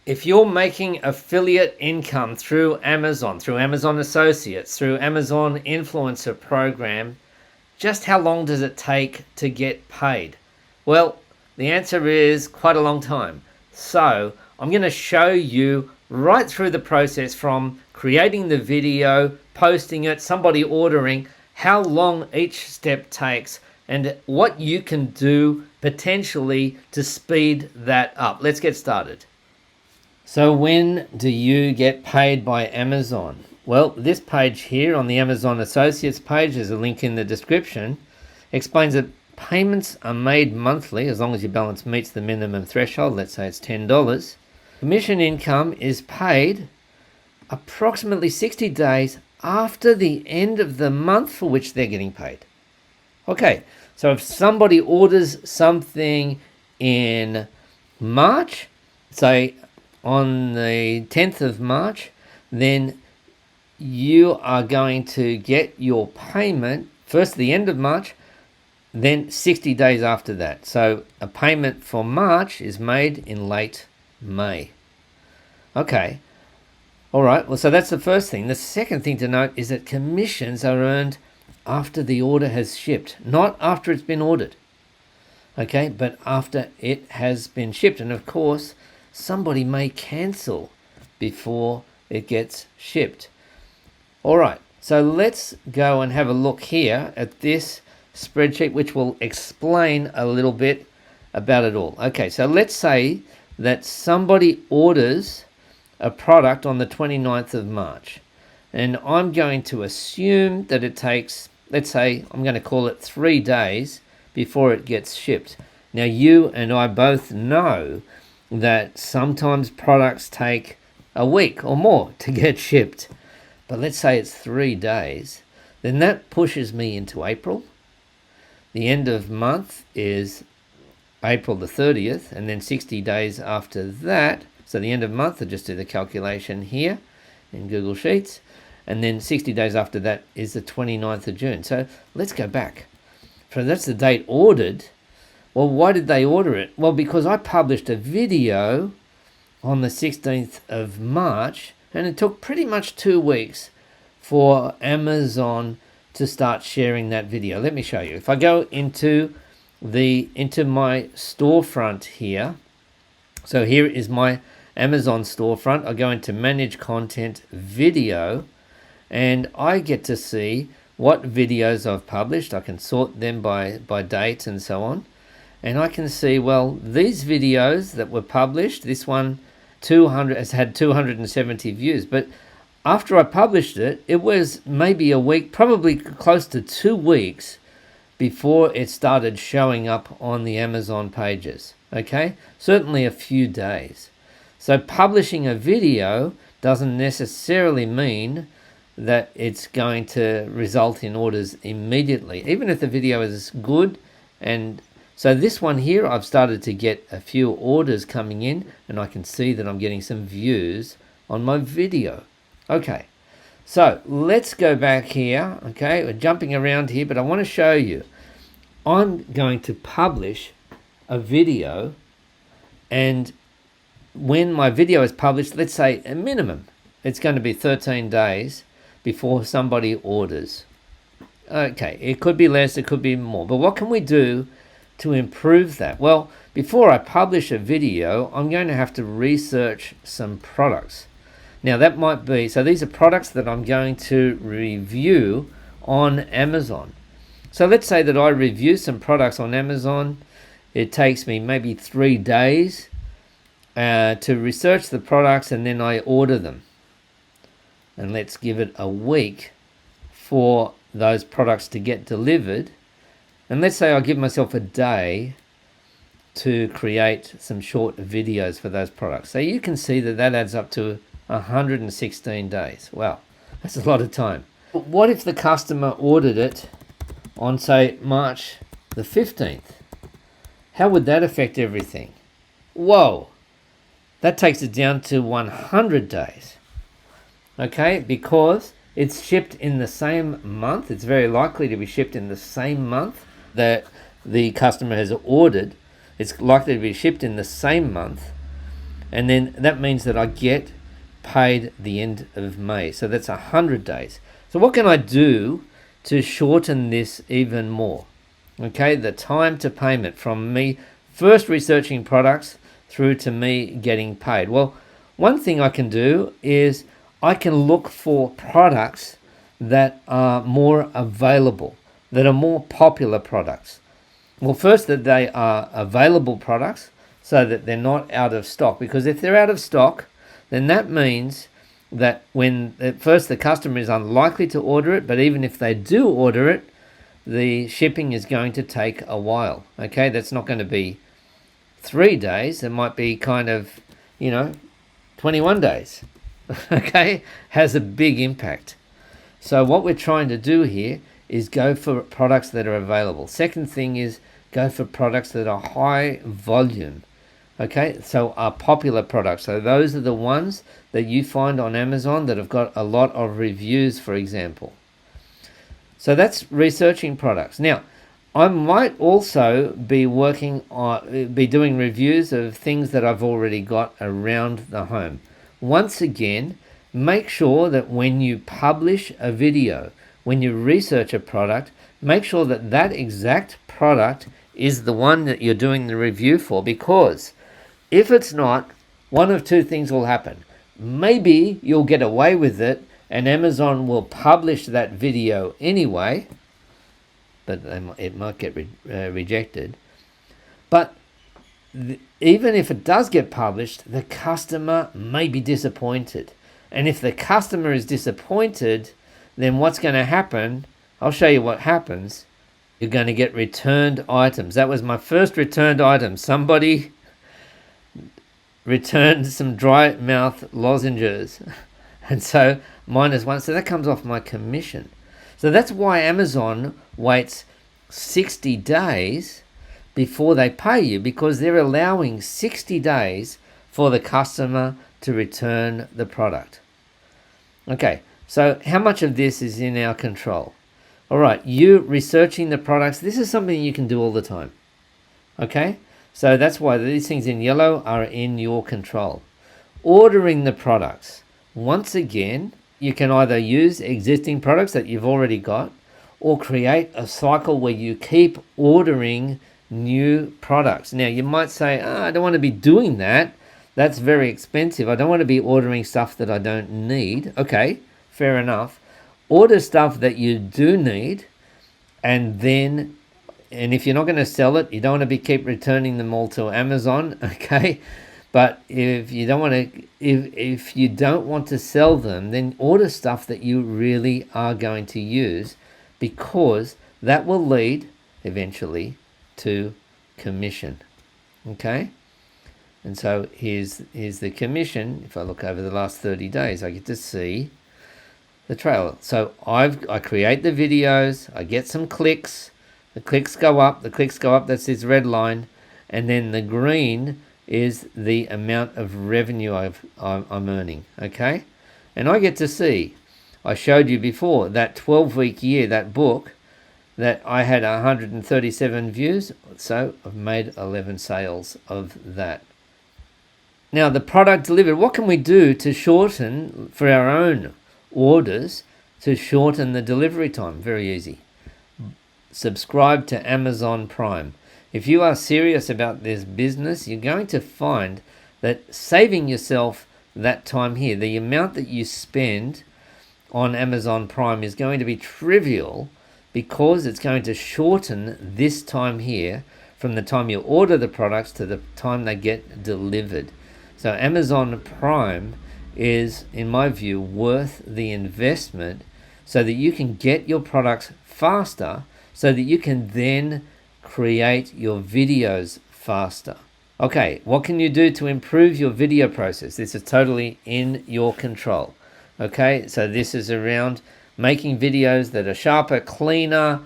If you're making affiliate income through Amazon Associates, through Amazon Influencer Program, just how long does it take to get paid? Well, the answer is quite a long time. So I'm going to show you right through the process from creating the video, posting it, somebody ordering, how long each step takes, and what you can do potentially to speed that up. Let's get started. So when do you get paid by Amazon? Well, this page here on the Amazon Associates page, there's a link in the description, explains that payments are made monthly as long as your balance meets the minimum threshold. Let's say it's $10. Commission income is paid approximately 60 days after the end of the month for which they're getting paid. Okay, so if somebody orders something in March, say on the 10th of March, then you are going to get your payment first at the end of March, then 60 days after that. So a payment for March is made in late May. Okay. All right. Well, so that's the first thing. The second thing to note is that commissions are earned after the order has shipped, not after it's been ordered. Okay, but after it has been shipped. And of course, somebody may cancel before it gets shipped. All right, so let's go and have a look here at this spreadsheet, which will explain a little bit about it all. Okay, so let's say that somebody orders a product on the 29th of March, and I'm going to assume that it takes, let's say, I'm going to call it 3 days before it gets shipped. Now, you and I both know that sometimes products take a week or more to get shipped. But let's say it's 3 days, then that pushes me into April. The end of month is April the 30th, and then 60 days after that, so the end of month, I'll just do the calculation here in Google Sheets, and then 60 days after that is the 29th of June. So let's go back. So that's the date ordered. Well, why did they order it? Well, because I published a video on the 16th of March, and it took pretty much 2 weeks for Amazon to start sharing that video. Let me show you. If I go into my storefront here, so here is my Amazon storefront. I go into Manage Content Video, and I get to see what videos I've published. I can sort them by date and so on. And I can see, well, these videos that were published, this one has had 270 views. But after I published it, it was maybe a week, probably close to 2 weeks before it started showing up on the Amazon pages. Okay, certainly a few days. So publishing a video doesn't necessarily mean that it's going to result in orders immediately, even if the video is good. And so this one here, I've started to get a few orders coming in, and I can see that I'm getting some views on my video. Okay, so let's go back here. Okay, we're jumping around here, but I want to show you. I'm going to publish a video, and when my video is published, let's say a minimum, it's going to be 13 days before somebody orders. Okay, it could be less, it could be more, but what can we do to improve that? Well, before I publish a video, I'm going to have to research some products. Now that might be, so these are products that I'm going to review on Amazon. So let's say that I review some products on Amazon. It takes me maybe 3 days to research the products, and then I order them. And let's give it a week for those products to get delivered. And let's say I give myself a day to create some short videos for those products. So you can see that that adds up to 116 days. Wow, that's a lot of time. But what if the customer ordered it on, say, March the 15th? How would that affect everything? Whoa, that takes it down to 100 days. Okay, because it's shipped in the same month. It's very likely to be shipped in the same month that the customer has ordered. It's likely to be shipped in the same month. And then that means that I get paid the end of May. So that's 100 days. So what can I do to shorten this even more? Okay, the time to payment from me first researching products through to me getting paid. Well, one thing I can do is I can look for products that are more available, that are more popular products. Well, first, that they are available products so that they're not out of stock. Because if they're out of stock, then that means that when at first the customer is unlikely to order it, but even if they do order it, the shipping is going to take a while. Okay, that's not going to be 3 days. It might be kind of, 21 days. Okay, has a big impact. So what we're trying to do here is go for products that are available. Second thing is go for products that are high volume. Okay, so are popular products. So those are the ones that you find on Amazon that have got a lot of reviews, for example. So that's researching products. Now, I might also be be doing reviews of things that I've already got around the home. Once again, make sure that when you publish a video, when you research a product, make sure that that exact product is the one that you're doing the review for, because if it's not, one of two things will happen. Maybe you'll get away with it and Amazon will publish that video anyway, but it might get rejected. But even if it does get published, the customer may be disappointed. And if the customer is disappointed, then what's going to happen? I'll show you what happens. You're going to get returned items. That was my first returned item. Somebody returned some dry mouth lozenges. And so -1. So that comes off my commission. So that's why Amazon waits 60 days before they pay you, because they're allowing 60 days for the customer to return the product. Okay, so how much of this is in our control? All right, you researching the products, this is something you can do all the time. Okay, so that's why these things in yellow are in your control. Ordering the products. Once again, you can either use existing products that you've already got or create a cycle where you keep ordering new products. Now, you might say, I don't want to be doing that. That's very expensive. I don't want to be ordering stuff that I don't need. Okay, fair enough. Order stuff that you do need, and if you're not going to sell it, you don't want to keep returning them all to Amazon, okay? But if you don't want to sell them, then order stuff that you really are going to use, because that will lead eventually to commission. Okay? And so here's the commission. If I look over the last 30 days, I get to see the trail. So I create the videos, I get some clicks, the clicks go up, that's this red line, and then the green is the amount of revenue I'm earning, okay? And I get to see, I showed you before, that 12-week year, that book, that I had 137 views, so I've made 11 sales of that. Now, the product delivered, what can we do to shorten, for our own orders, to shorten the delivery time? Very easy. Subscribe to Amazon Prime. If you are serious about this business, you're going to find that saving yourself that time here, the amount that you spend on Amazon Prime is going to be trivial, because it's going to shorten this time here from the time you order the products to the time they get delivered. So Amazon Prime is, in my view, worth the investment so that you can get your products faster, so that you can then create your videos faster. Okay, what can you do to improve your video process? This is totally in your control. Okay, so this is around making videos that are sharper, cleaner,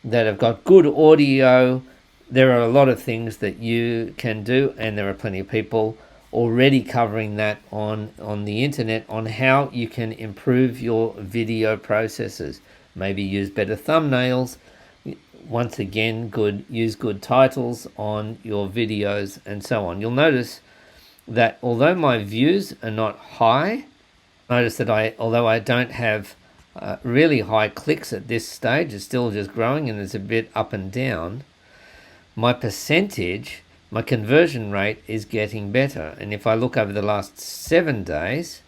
that have got good audio. There are a lot of things that you can do, and there are plenty of people already covering that on the internet on how you can improve your video processes. Maybe use better thumbnails. Once again, use good titles on your videos and so on. You'll notice that although my views are not high, notice that although I don't have really high clicks at this stage, it's still just growing and it's a bit up and down. My percentage, my conversion rate is getting better. And if I look over the last 7 days,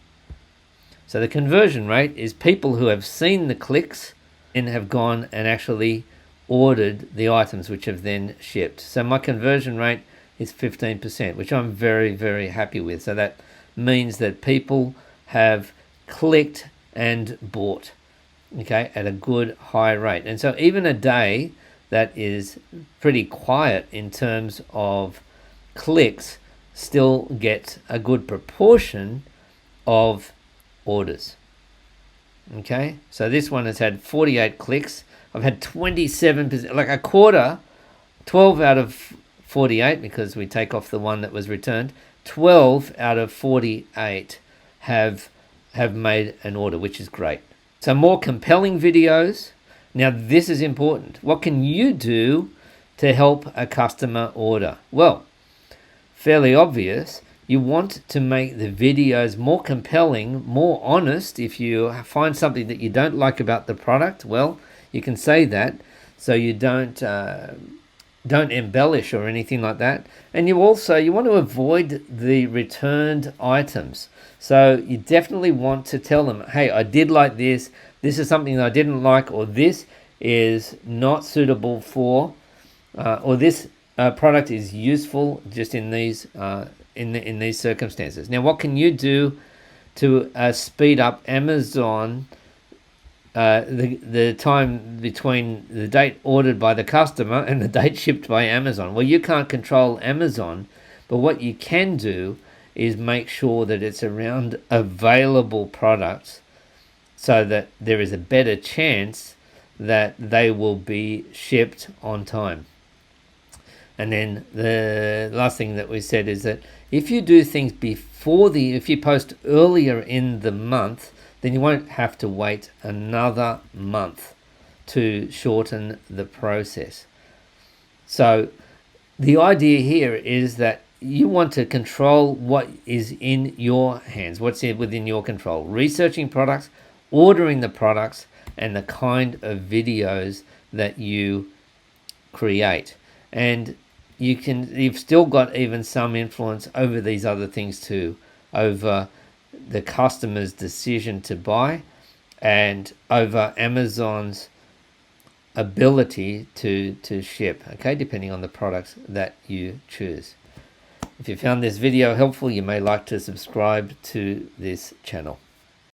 so the conversion rate is people who have seen the clicks and have gone and actually ordered the items which have then shipped. So my conversion rate is 15%, which I'm very, very happy with. So that means that people have clicked and bought, okay, at a good high rate. And so even a day that is pretty quiet in terms of clicks still gets a good proportion of orders. Okay, so this one has had 48 clicks. I've had 27%, like a quarter, 12 out of 48, because we take off the one that was returned. 12 out of 48 have made an order, which is great. So more compelling videos. Now this is important. What can you do to help a customer order? Well, fairly obvious. You want to make the videos more compelling, more honest. If you find something that you don't like about the product, well, you can say that, so you don't embellish or anything like that. And you want to avoid the returned items. So you definitely want to tell them, hey, I did like this. This is something that I didn't like, or this is not suitable for, or this product is useful just in these in these circumstances. Now, what can you do to speed up Amazon, the time between the date ordered by the customer and the date shipped by Amazon? Well, you can't control Amazon, but what you can do is make sure that it's around available products so that there is a better chance that they will be shipped on time. And then the last thing that we said is that if you do things if you post earlier in the month, then you won't have to wait another month to shorten the process. So the idea here is that you want to control what is in your hands, what's within your control. Researching products, ordering the products, and the kind of videos that you create. And you've still got even some influence over these other things too, over the customer's decision to buy and over Amazon's ability to ship, okay, depending on the products that you choose. If you found this video helpful, you may like to subscribe to this channel.